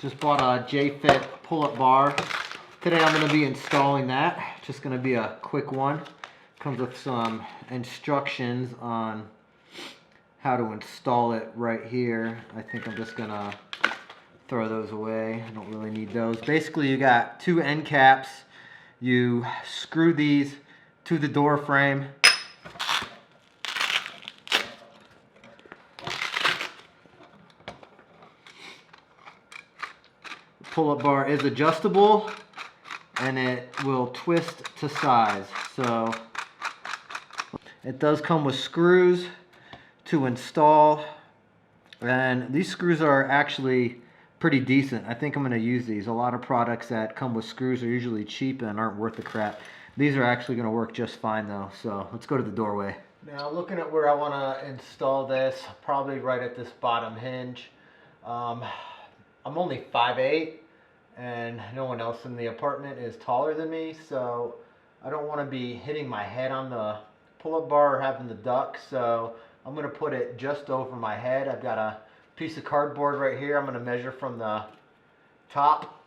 Just bought a JFIT pull-up bar. Today I'm going to be installing that. Just going to be a quick one. Comes with some instructions on how to install it right here. I think I'm just going to throw those away. I don't really need those. Basically, you got two end caps. You screw these to the door frame. Pull-up bar is adjustable and it will twist to size. So it does come with screws to install, and these screws are actually pretty decent. I think I'm going to use these. A lot of products that come with screws are usually cheap and aren't worth the crap. These are actually going to work just fine though. So let's go to the doorway. Now looking at where I want to install this, probably right at this bottom hinge. I'm only 5'8", and no one else in the apartment is taller than me, so I don't want to be hitting my head on the pull-up bar or having the duck, so I'm going to put it just over my head. I've got a piece of cardboard right here. I'm going to measure from the top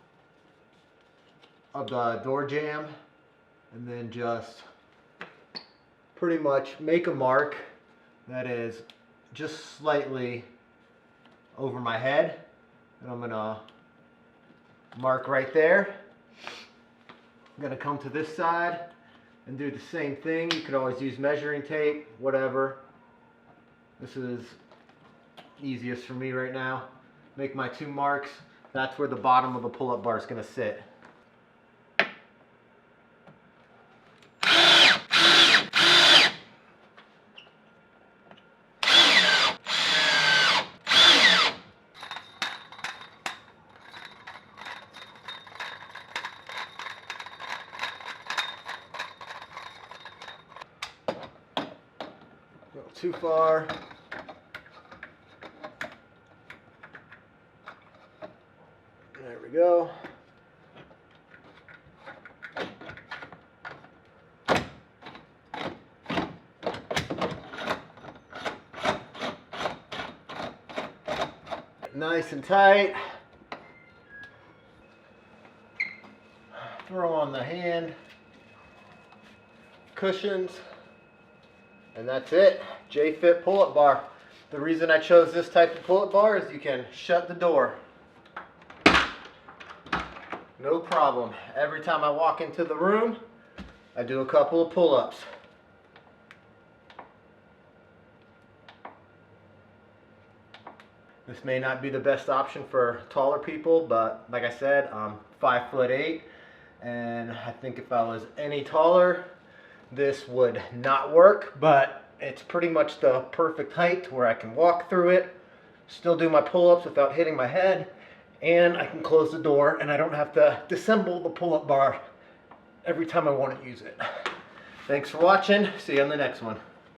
of the door jamb and then just pretty much make a mark that is just slightly over my head, and I'm going to mark right there. I'm going to come to this side and do the same thing. You could always use measuring tape, whatever. This is easiest for me right now. Make my two marks. That's where the bottom of the pull-up bar is going to sit. Go too far. There we go. Nice and tight. Throw on the hand cushions. And that's it. JFIT pull-up bar. The reason I chose this type of pull-up bar is you can shut the door. No problem. Every time I walk into the room, I do a couple of pull-ups. This may not be the best option for taller people, but like I said, I'm 5'8", and I think if I was any taller, this would not work, but it's pretty much the perfect height where I can walk through it, still do my pull-ups without hitting my head, and I can close the door and I don't have to disassemble the pull-up bar every time I want to use it. Thanks for watching. See you on the next one.